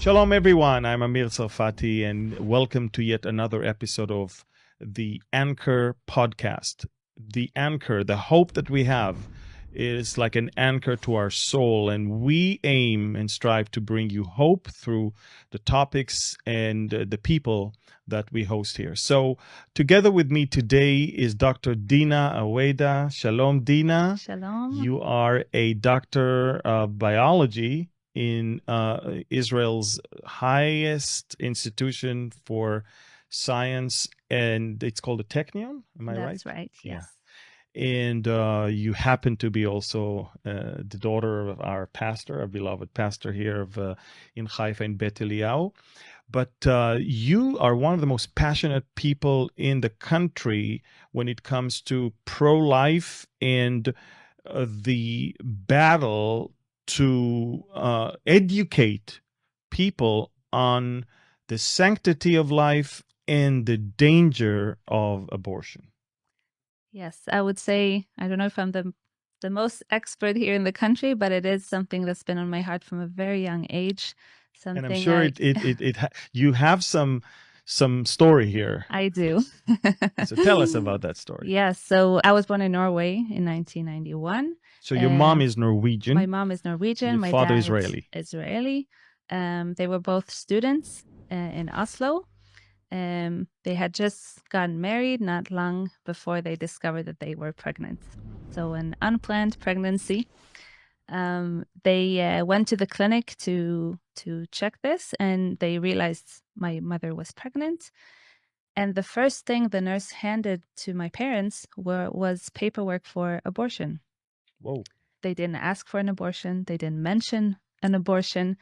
Shalom, everyone. I'm Amir Tsarfati, and welcome to yet another episode of the Anchor podcast. The anchor, the hope that we have, is like an anchor to our soul, and we aim and strive to bring you hope through the topics and the people that we host here. So, together with me today is Dr. Dina Aweda. Shalom, Dina. Shalom. You are a doctor of biology in Israel's highest institution for science, and it's called the Technion. Am I right? That's right. Yes. Yeah. And you happen to be also the daughter of our pastor, our beloved pastor here in Haifa in Bet Eliyahu. But you are one of the most passionate people in the country when it comes to pro-life and the battle to educate people on the sanctity of life and the danger of abortion. Yes, I would say, I don't know if I'm the most expert here in the country, but it is something that's been on my heart from a very young age. And I'm sure you have some story here. I do. So tell us about that story. Yes, so I was born in Norway in 1991. So your mom is Norwegian. My mom is Norwegian. Your my father dad Israeli. Israeli. They were both students in Oslo. They had just gotten married not long before they discovered that they were pregnant. So an unplanned pregnancy. They went to the clinic to check this, and they realized my mother was pregnant. And the first thing the nurse handed to my parents was paperwork for abortion. Whoa. They didn't ask for an abortion. They didn't mention an abortion,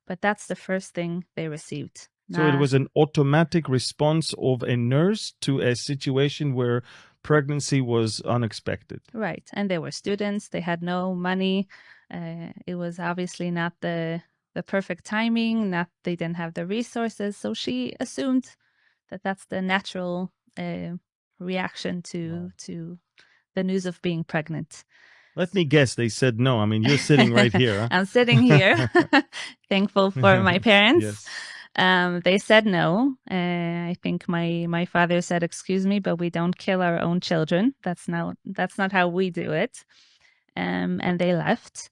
but that's the first thing they received. So it was an automatic response of a nurse to a situation where pregnancy was unexpected. Right. And they were students. They had no money. It was obviously not the perfect timing. They didn't have the resources. So she assumed that that's the natural reaction to the news of being pregnant. Let me guess, they said no. I mean, you're sitting right here. Huh? I'm sitting here, thankful for my parents. Yes. They said no. I think my father said, "Excuse me, but we don't kill our own children. That's not how we do it." And they left.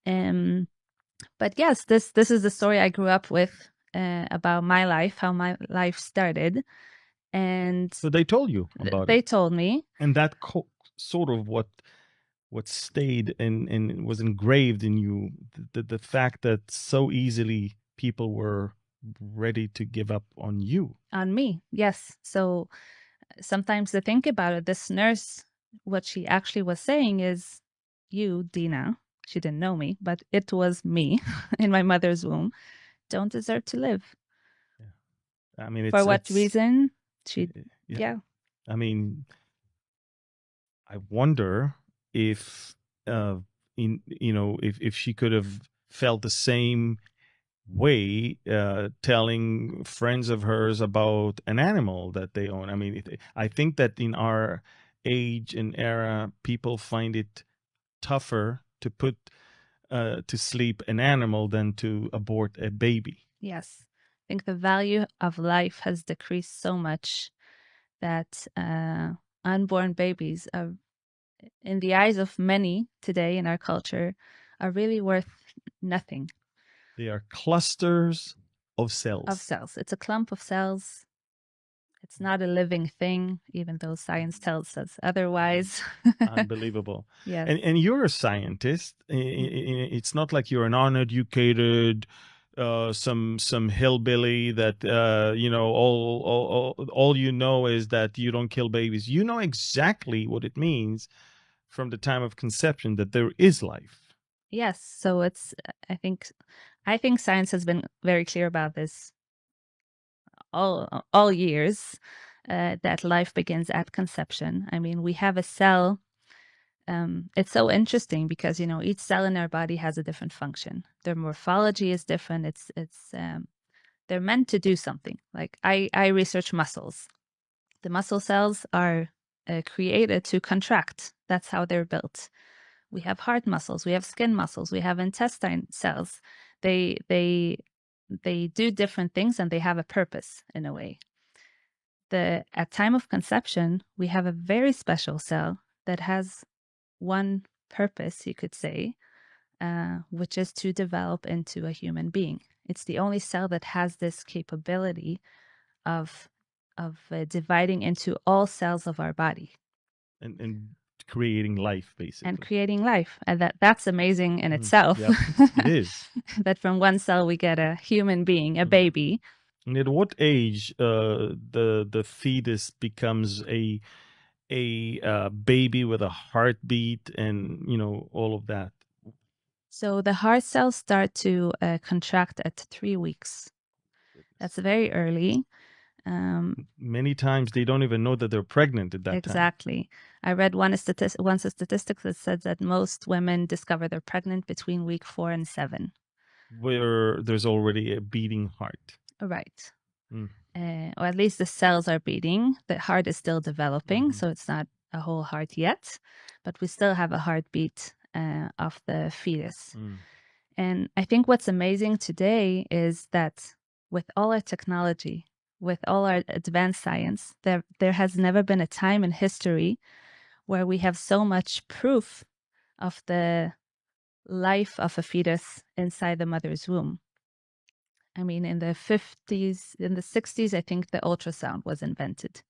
But yes, this is the story I grew up with about my life, how my life started. And so they told you about it. They told me, and that sort of what stayed and was engraved in you, the fact that so easily people were ready to give up on you. On me, yes. So sometimes to think about it, this nurse, what she actually was saying is, you, Dina, she didn't know me, but it was me in my mother's womb, don't deserve to live. Yeah. I mean, for what reason? Yeah. I mean, I wonder if if she could have felt the same way telling friends of hers about an animal that they own. I mean, I think that in our age and era, people find it tougher to put to sleep an animal than to abort a baby. Yes. I think the value of life has decreased so much that unborn babies are, in the eyes of many today in our culture, are really worth nothing. They are clusters of cells. It's a clump of cells. It's not a living thing, even though science tells us otherwise. Unbelievable. Yes. And you're a scientist. It's not like you're an uneducated some hillbilly that all you know is that you don't kill babies. You know exactly what it means from the time of conception that there is life. Yes. So it's I think science has been very clear about this all years, that life begins at conception. I mean, we have a cell. It's so interesting because each cell in our body has a different function. Their morphology is different. They're meant to do something. Like I research muscles. The muscle cells are created to contract. That's how they're built. We have heart muscles. We have skin muscles. We have intestine cells. They they do different things and they have a purpose in a way. At time of conception, we have a very special cell that has one purpose, you could say, which is to develop into a human being. It's the only cell that has this capability of dividing into all cells of our body and creating life, and basically. creating life. And that's amazing in itself. Yep, it is. That from one cell we get a human being, a baby. And at what age the fetus becomes a baby with a heartbeat and all of that? So the heart cells start to contract at 3 weeks. That's very early. Many times they don't even know that they're pregnant at that time. Exactly. I read once a statistic that said that most women discover they're pregnant between week 4 and 7. Where there's already a beating heart. Right. Mm. Or at least the cells are beating. The heart is still developing, so it's not a whole heart yet, but we still have a heartbeat of the fetus. And I think what's amazing today is that with all our technology, with all our advanced science, there has never been a time in history where we have so much proof of the life of a fetus inside the mother's womb. I mean, in the 50s, in the 60s, I think the ultrasound was invented.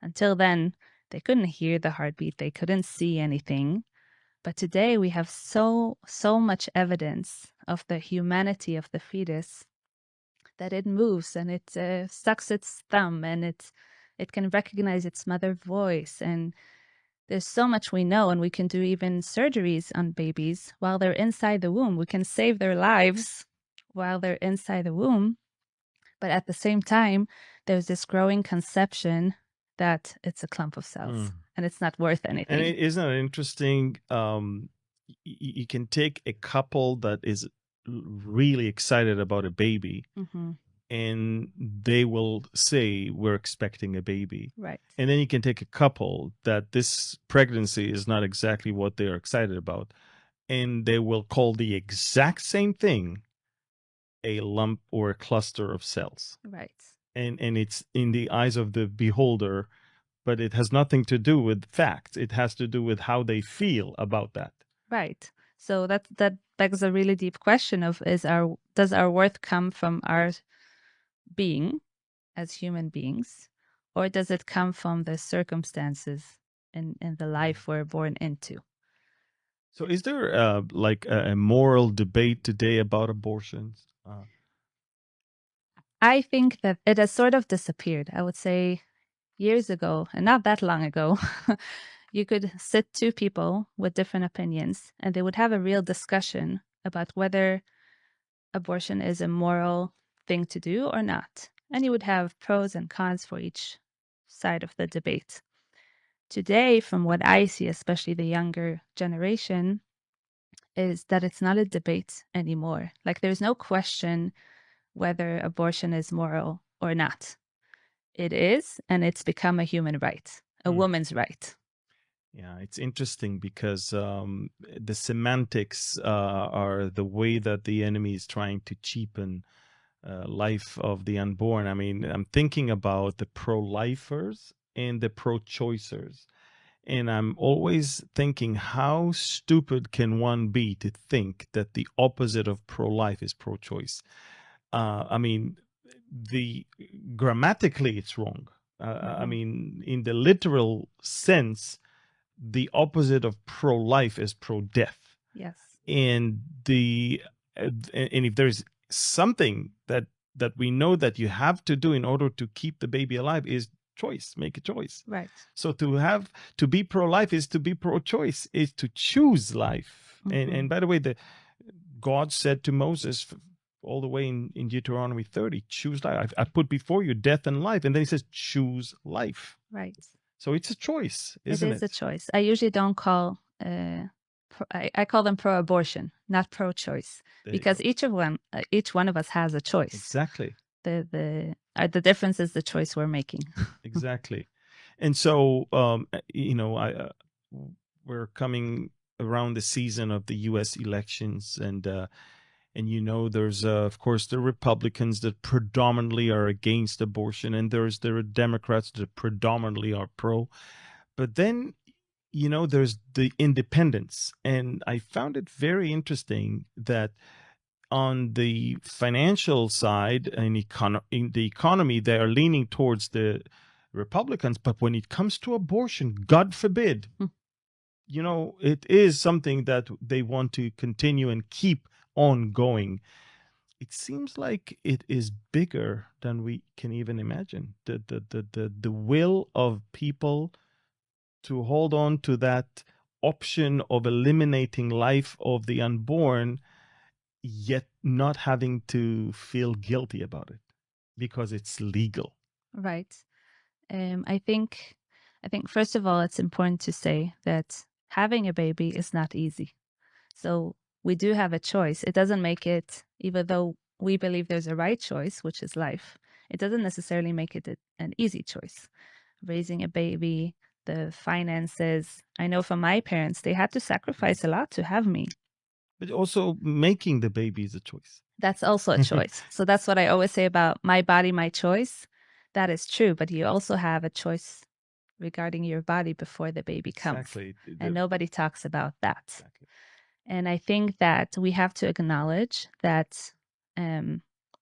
Until then, they couldn't hear the heartbeat, they couldn't see anything. But today we have so much evidence of the humanity of the fetus that it moves and it sucks its thumb and it can recognize its mother's voice. And there's so much we know, and we can do even surgeries on babies while they're inside the womb. We can save their lives while they're inside the womb. But at the same time, there's this growing conception that it's a clump of cells and it's not worth anything. And isn't it interesting? You can take a couple that is really excited about a baby, and they will say, we're expecting a baby. Right. And then you can take a couple that this pregnancy is not exactly what they're excited about, and they will call the exact same thing a lump or a cluster of cells. Right. And it's in the eyes of the beholder, but it has nothing to do with facts. It has to do with how they feel about that. Right. So that begs a really deep question of does our worth come from our being as human beings, or does it come from the circumstances in the life we're born into? So is there like a moral debate today about abortions? I think that it has sort of disappeared. I would say years ago, and not that long ago, you could sit two people with different opinions and they would have a real discussion about whether abortion is a moral thing to do or not. And you would have pros and cons for each side of the debate. Today, from what I see, especially the younger generation, is that it's not a debate anymore. Like there's no question whether abortion is moral or not. It is, and it's become a human right, a woman's right. Yeah, it's interesting because the semantics are the way that the enemy is trying to cheapen life of the unborn. I mean, I'm thinking about the pro-lifers and the pro-choicers. And I'm always thinking, how stupid can one be to think that the opposite of pro-life is pro-choice? I mean, grammatically, it's wrong. I mean, in the literal sense, the opposite of pro-life is pro-death. Yes. And if there's something that we know that you have to do in order to keep the baby alive is choice, make a choice. Right. So to be pro-life is to be pro-choice, is to choose life. And by the way, God said to Moses all the way in Deuteronomy 30, choose life. I put before you death and life. And then he says, choose life. Right. So it's a choice, isn't it? It is a choice. I usually don't call, I call them pro-abortion, not pro-choice, because each one of us has a choice. Exactly. The difference is the choice we're making. Exactly. And so, we're coming around the season of the U.S. elections, and And there's of course the Republicans that predominantly are against abortion, and there are Democrats that predominantly are pro. But then there's the independents, and I found it very interesting that on the financial side and in the economy, they are leaning towards the Republicans. But when it comes to abortion, God forbid, it is something that they want to continue and keep on going. It seems like it is bigger than we can even imagine. The will of people to hold on to that option of eliminating life of the unborn, yet not having to feel guilty about it because it's legal. Right. I think first of all, it's important to say that having a baby is not easy. So we do have a choice. It doesn't make it, even though we believe there's a right choice, which is life, it doesn't necessarily make it an easy choice. Raising a baby, the finances. I know from my parents, they had to sacrifice a lot to have me. But also making the baby is a choice. That's also a choice. So that's what I always say about my body, my choice. That is true, but you also have a choice regarding your body before the baby comes. Exactly. And nobody talks about that. Exactly. And I think that we have to acknowledge that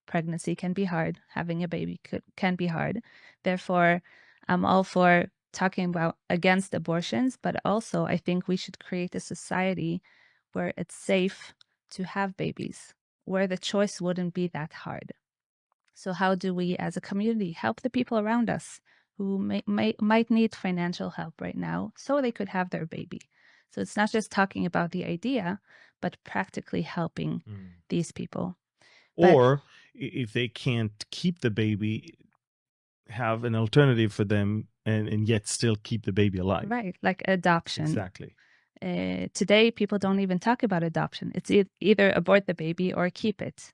pregnancy can be hard. Having a baby can be hard. Therefore, I'm all for talking about against abortions, but also I think we should create a society where it's safe to have babies, where the choice wouldn't be that hard. So how do we as a community help the people around us who might need financial help right now so they could have their baby? So it's not just talking about the idea, but practically helping these people. Or if they can't keep the baby, have an alternative for them and yet still keep the baby alive. Right, like adoption. Exactly. Today, people don't even talk about adoption. It's either abort the baby or keep it.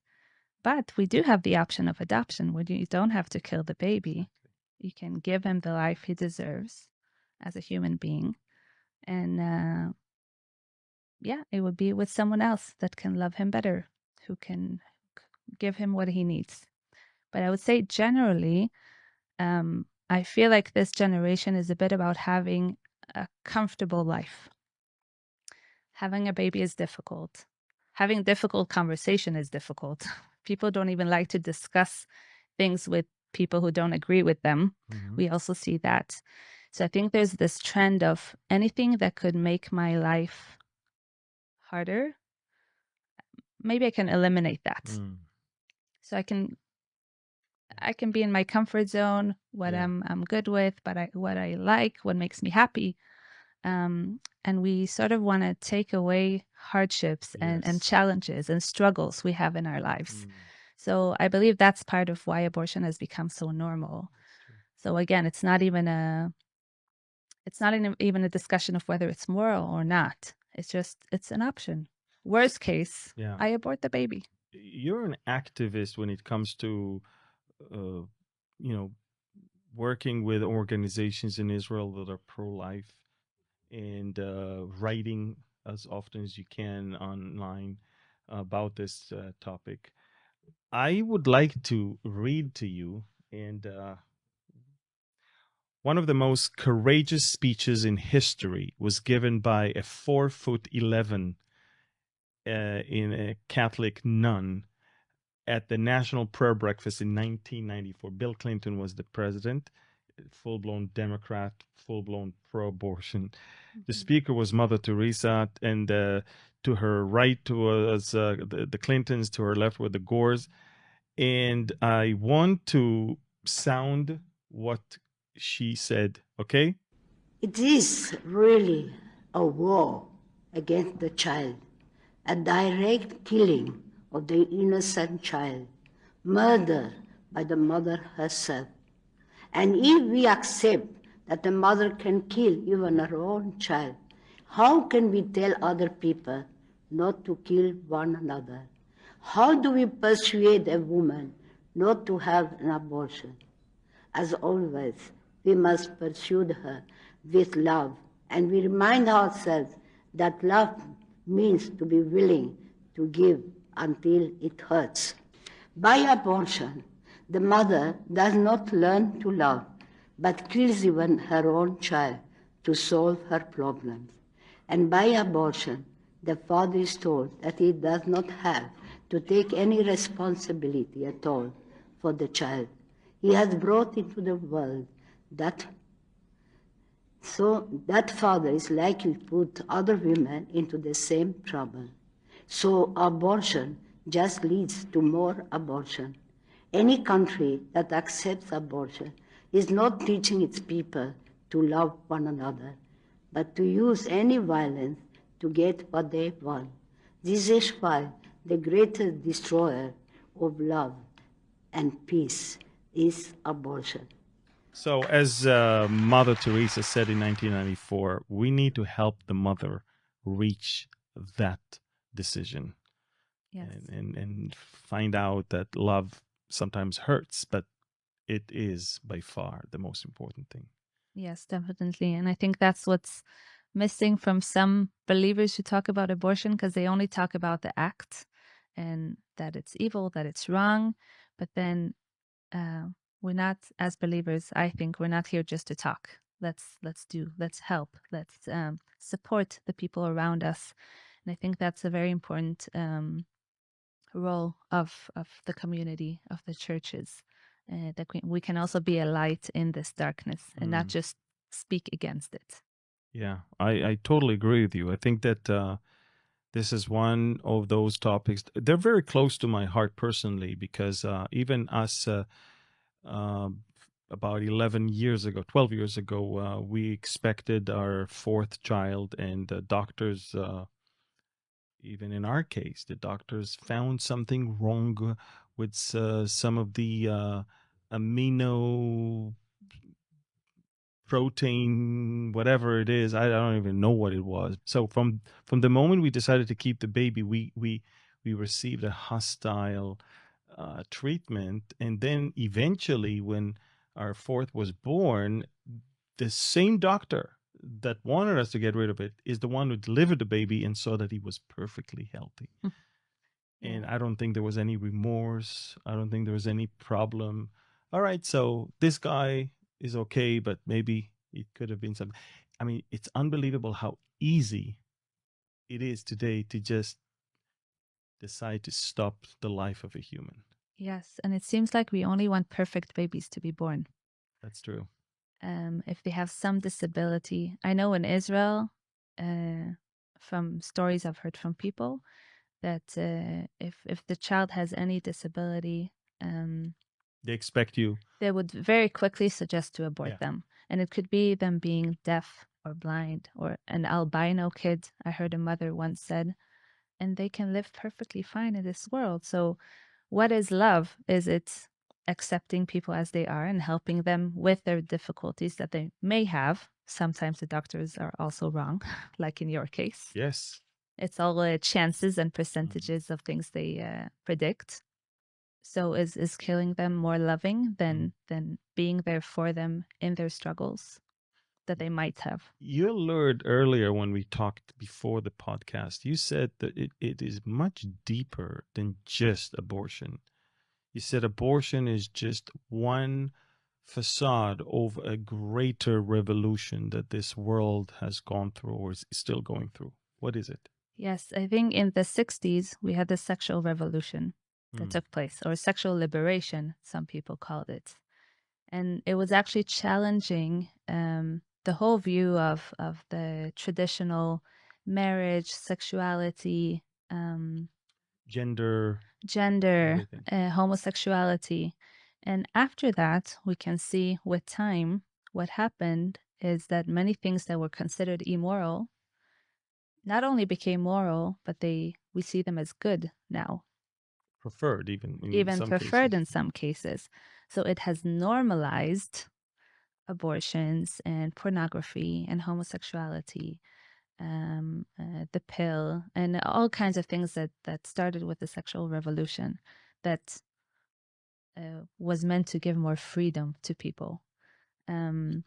But we do have the option of adoption where you don't have to kill the baby. You can give him the life he deserves as a human being. And it would be with someone else that can love him better, who can give him what he needs. But I would say generally, I feel like this generation is a bit about having a comfortable life. Having a baby is difficult. Having difficult conversation is difficult. People don't even like to discuss things with people who don't agree with them. We also see that. So I think there's this trend of anything that could make my life harder, maybe I can eliminate that. So I can be in my comfort zone, what I'm good with, but what I like, what makes me happy. And we sort of want to take away hardships and challenges and struggles we have in our lives. So I believe that's part of why abortion has become so normal. So again, it's not even a discussion of whether it's moral or not. It's an option. Worst case, I abort the baby. You're an activist when it comes to, working with organizations in Israel that are pro-life and writing as often as you can online about this topic. I would like to read to you and one of the most courageous speeches in history was given by a 4'11" in a Catholic nun at the National Prayer Breakfast in 1994. Bill Clinton was the president, full-blown Democrat, full-blown pro-abortion. The speaker was Mother Teresa, and to her right was the Clintons, to her left were the Gores. And I want to sound what she said, okay? It is really a war against the child, a direct killing of the innocent child, murder by the mother herself. And if we accept that the mother can kill even her own child, how can we tell other people not to kill one another? How do we persuade a woman not to have an abortion? As always, we must pursue her with love, and we remind ourselves that love means to be willing to give until it hurts. By abortion, the mother does not learn to love, but kills even her own child to solve her problems. And by abortion, the father is told that he does not have to take any responsibility at all for the child he has brought into the world. So that father is likely to put other women into the same trouble. So abortion just leads to more abortion. Any country that accepts abortion is not teaching its people to love one another, but to use any violence to get what they want. This is why the greatest destroyer of love and peace is abortion. So, as Mother Teresa said in 1994, we need to help the mother reach that decision. Yes. And find out that love sometimes hurts, but it is by far the most important thing. Yes, definitely. And I think that's what's missing from some believers who talk about abortion, because they only talk about the act and that it's evil, that it's wrong. But then we're not, as believers, I think we're not here just to talk. Let's help, let's support the people around us. And I think that's a very important role of the community, of the churches, that we can also be a light in this darkness and not just speak against it. Yeah, I totally agree with you. I think that this is one of those topics. They're very close to my heart personally, because even us, about 11 years ago, 12 years ago, we expected our fourth child, and the doctors, even in our case, the doctors found something wrong with some of the amino protein, whatever it is. I don't even know what it was. So from the moment we decided to keep the baby, we received a hostile treatment, and then eventually, when our fourth was born, the same doctor that wanted us to get rid of it is the one who delivered the baby and saw that he was perfectly healthy. And I don't think there was any remorse. I don't think there was any problem. All right, so this guy is okay, but maybe it could have been something. I mean, it's unbelievable how easy it is today to just decide to stop the life of a human. Yes, and it seems like we only want perfect babies to be born. That's true. If they have some disability, I know in Israel, from stories I've heard from people, that if the child has any disability, They expect you. they would very quickly suggest to abort Yeah. them. And it could be them being deaf or blind or an albino kid, I heard a mother once said, and they can live perfectly fine in this world. So what is love? Is it accepting people as they are and helping them with their difficulties that they may have? Sometimes the doctors are also wrong, like in your case. Yes. It's all chances and percentages of things they predict. So is killing them more loving than being there for them in their struggles that they might have? You allured earlier when we talked before the podcast, you said that it is much deeper than just abortion. You said abortion is just one facade of a greater revolution that this world has gone through or is still going through. What is it? Yes, I think in the 60s, we had the sexual revolution that took place, or sexual liberation, some people called it. And it was actually challenging the whole view of the traditional marriage, sexuality, Gender, everything. homosexuality. And after that, we can see with time, what happened is that many things that were considered immoral not only became moral, but we see them as good now. Preferred, even in Even some preferred cases. in some cases. So it has normalized abortions and pornography and homosexuality, the pill, and all kinds of things that started with the sexual revolution that was meant to give more freedom to people.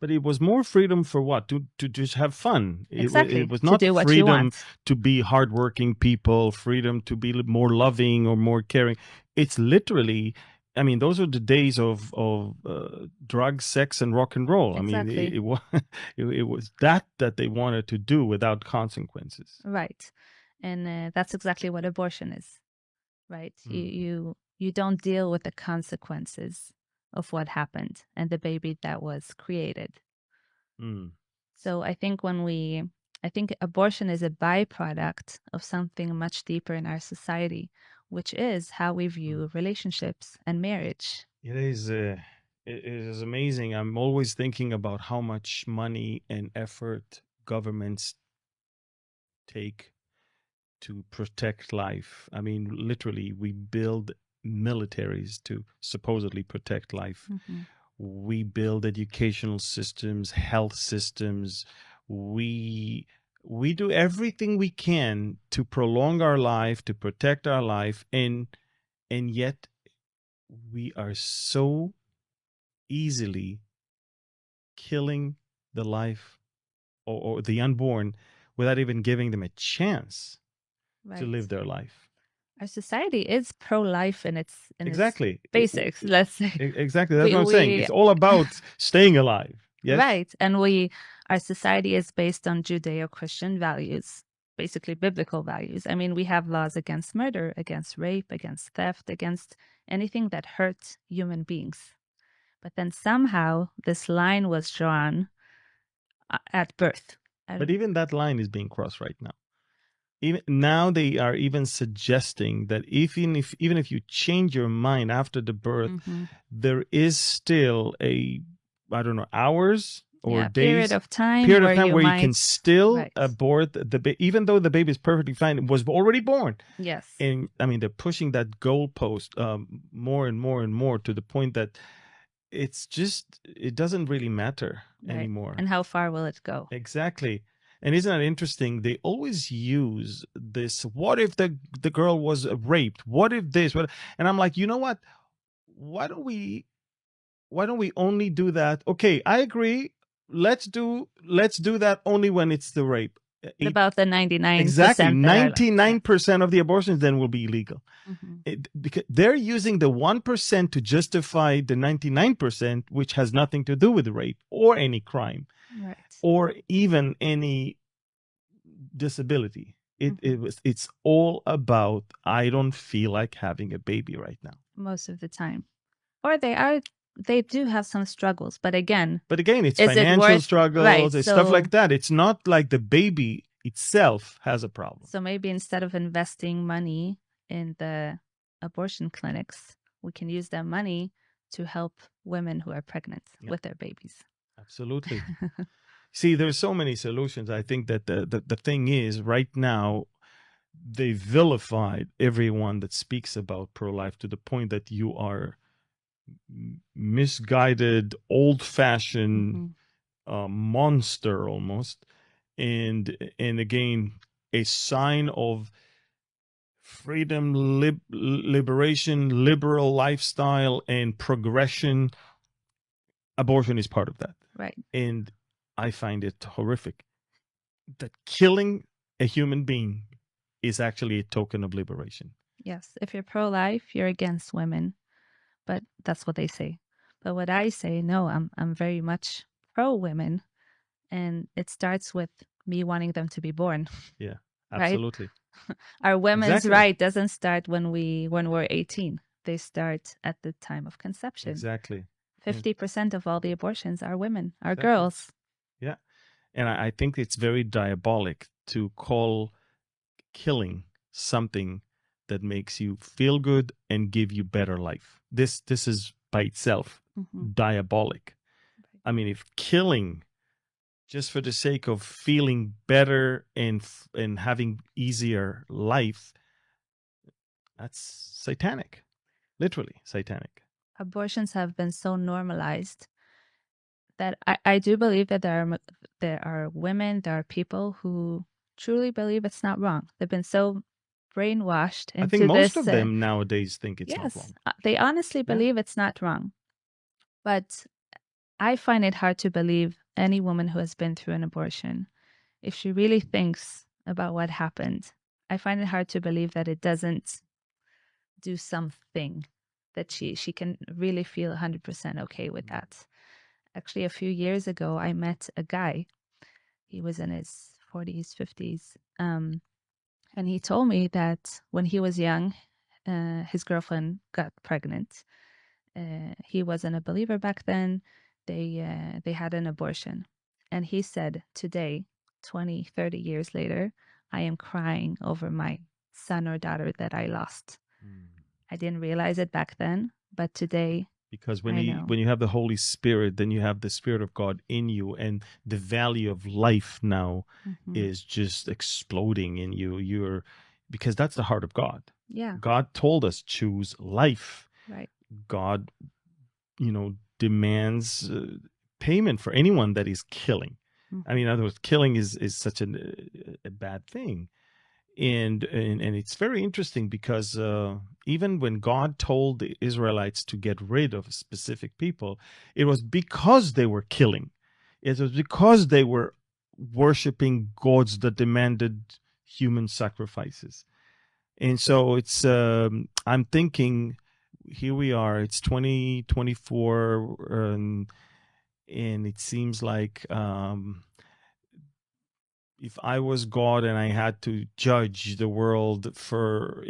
But it was more freedom for what? To just have fun. Exactly. It was To not do what you freedom want. to be hardworking people, freedom to be more loving or more caring. It's literally, I mean, those are the days of drugs, sex, and rock and roll. Exactly. I mean, it was that they wanted to do without consequences. Right. And that's exactly what abortion is, right? Mm. You don't deal with the consequences of what happened and the baby that was created. Mm. So I think I think abortion is a byproduct of something much deeper in our society, which is how we view relationships and marriage. It is. It is amazing. I'm always thinking about how much money and effort governments take to protect life. I mean, literally, we build militaries to supposedly protect life. Mm-hmm. We build educational systems, health systems. We do everything we can to prolong our life, to protect our life, and yet we are so easily killing the life or the unborn without even giving them a chance to Right. live their life. Our society is pro-life in its Exactly. basics, let's say. Exactly. That's what I'm saying. It's all about staying alive. Yes. Right. And our society is based on Judeo-Christian values, basically biblical values. I mean, we have laws against murder, against rape, against theft, against anything that hurts human beings. But then somehow this line was drawn at birth. But even that line is being crossed right now. Even now, they are even suggesting that even if you change your mind after the birth, there is still I don't know, hours or days period of time where you can still abort even though the baby is perfectly fine, it was already born. Yes. And I mean, they're pushing that goalpost more and more and more to the point that it doesn't really matter anymore. And how far will it go? Exactly. And isn't that interesting? They always use this, what if the girl was raped? What if this? What? And I'm like, you know what? Why don't we only do that? Okay, I agree. Let's do that only when it's the rape. About the 99%. Exactly. 99% of the abortions then will be illegal. Because they're using the 1% to justify the 99%, which has nothing to do with rape or any crime. Right. Or even any disability. It's all about, I don't feel like having a baby right now. Most of the time. Or they do have some struggles, but again, it's financial struggles, right, it's stuff like that. It's not like the baby itself has a problem. So maybe instead of investing money in the abortion clinics, we can use that money to help women who are pregnant with their babies. Absolutely. See, there's so many solutions. I think that the thing is, right now, they vilified everyone that speaks about pro-life to the point that you are misguided, old-fashioned monster almost. And again, a sign of freedom, liberation, liberal lifestyle, and progression. Abortion is part of that. Right. And I find it horrific that killing a human being is actually a token of liberation. Yes. If you're pro-life, you're against women. But that's what they say. But what I say, no, I'm very much pro-women. And it starts with me wanting them to be born. Yeah, absolutely. Right? Our women's right doesn't start when we're 18. They start at the time of conception. Exactly. 50% of all the abortions are women, are girls. Yeah. And I think it's very diabolic to call killing something that makes you feel good and give you better life. This is by itself diabolic. I mean, if killing just for the sake of feeling better and having easier life, that's satanic. Literally satanic. Abortions have been so normalized that I do believe that there are women, there are people who truly believe it's not wrong. They've been so brainwashed into this. I think most of them nowadays think it's not wrong. They honestly believe it's not wrong. But I find it hard to believe any woman who has been through an abortion, if she really thinks about what happened, I find it hard to believe that it doesn't do something that she can really feel 100% okay with that. Actually, a few years ago, I met a guy. He was in his 40s, 50s. And he told me that when he was young, his girlfriend got pregnant. He wasn't a believer back then. They had an abortion. And he said, today, 20, 30 years later, I am crying over my son or daughter that I lost. I didn't realize it back then, but today Because I know. when you have the Holy Spirit, then you have the Spirit of God in you, and the value of life now is just exploding in you. Because that's the heart of God. Yeah. God told us choose life. Right. God, demands payment for anyone that is killing. I mean, in other words, killing is such a bad thing. And it's very interesting because even when God told the Israelites to get rid of specific people, it was because they were killing. It was because they were worshiping gods that demanded human sacrifices. And so it's I'm thinking, here we are, it's 2024, and it seems like if I was God and I had to judge the world for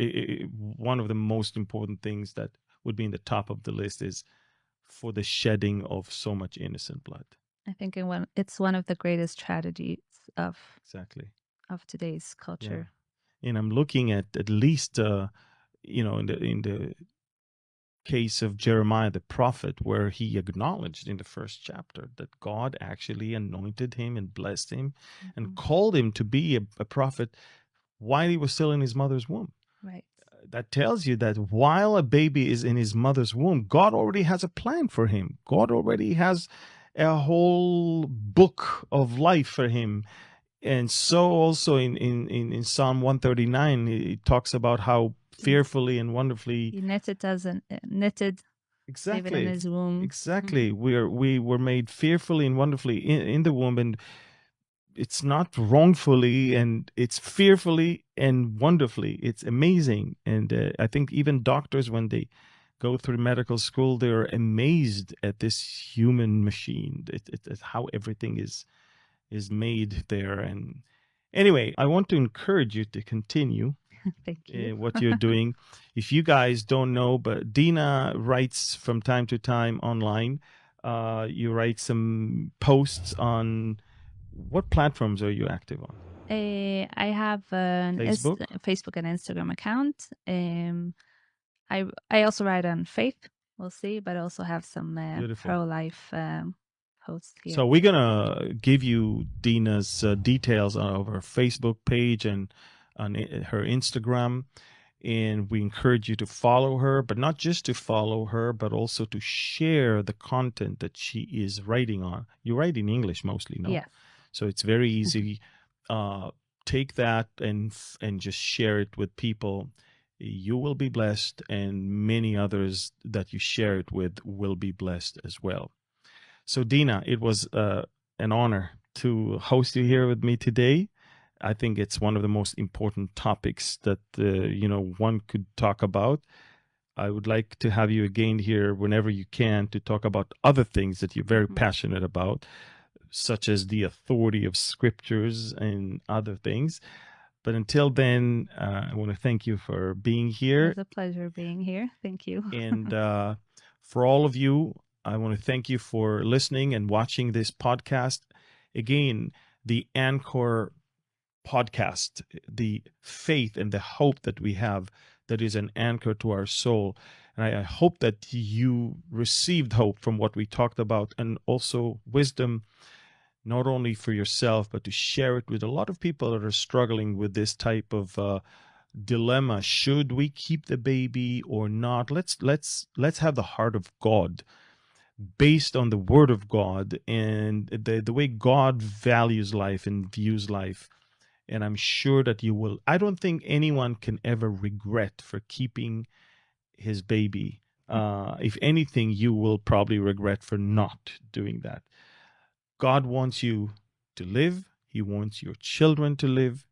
one of the most important things that would be in the top of the list is for the shedding of so much innocent blood. I think it's one of the greatest tragedies of Exactly. of today's culture. Yeah. And I'm looking at least in the case of Jeremiah the prophet, where he acknowledged in the first chapter that God actually anointed him and blessed him and called him to be a prophet while he was still in his mother's womb. Right. That tells you that while a baby is in his mother's womb, God already has a plan for him. God already has a whole book of life for him. And so also in Psalm 139, it talks about how fearfully and wonderfully He knitted David in his womb. Exactly. We were made fearfully and wonderfully in the womb, and it's not wrongfully, and it's fearfully and wonderfully. It's amazing. And I think even doctors, when they go through medical school, they're amazed at this human machine, at how everything is made there. And anyway, I want to encourage you to continue Thank you. what you're doing. If you guys don't know, but Dina writes from time to time online. You write some posts on what platforms are you active on? I have an Facebook and Instagram account. I also write on faith. We'll see, but I also have some pro-life posts here. So we're gonna give you Dina's details of her Facebook page and on her Instagram, and we encourage you to follow her, but not just to follow her, but also to share the content that she is writing on. You write in English mostly, no? Yes. So it's very easy. Take that and just share it with people. You will be blessed, and many others that you share it with will be blessed as well. So Dina, it was an honor to host you here with me today. I think it's one of the most important topics that one could talk about. I would like to have you again here whenever you can to talk about other things that you're very passionate about, such as the authority of scriptures and other things. But until then, I want to thank you for being here. It was a pleasure being here. Thank you. And for all of you, I want to thank you for listening and watching this podcast. Again, the Anchor podcast, the faith and the hope that we have, that is an anchor to our soul. And I hope that you received hope from what we talked about, and also wisdom, not only for yourself, but to share it with a lot of people that are struggling with this type of dilemma. Should we keep the baby or not? Let's have the heart of God, based on the word of God and the way God values life and views life. And I'm sure that you will. I don't think anyone can ever regret for keeping his baby, If anything, you will probably regret for not doing that. God wants you to live. He wants your children to live.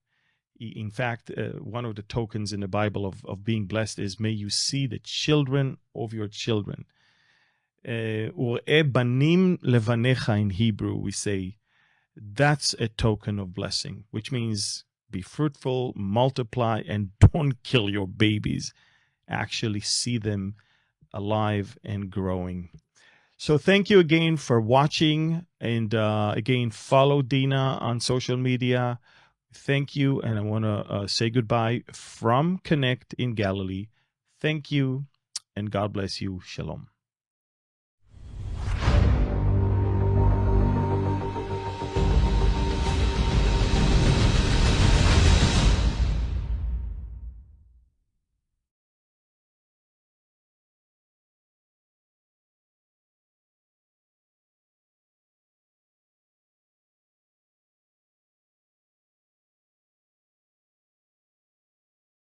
In fact, one of the tokens in the Bible of being blessed is, may you see the children of your children. U're'eh banim levanecha in Hebrew, we say, that's a token of blessing, which means be fruitful, multiply, and don't kill your babies. Actually see them alive and growing. So thank you again for watching, and again, follow Dina on social media. Thank you, and I want to say goodbye from Connect in Galilee. Thank you, and God bless you. Shalom.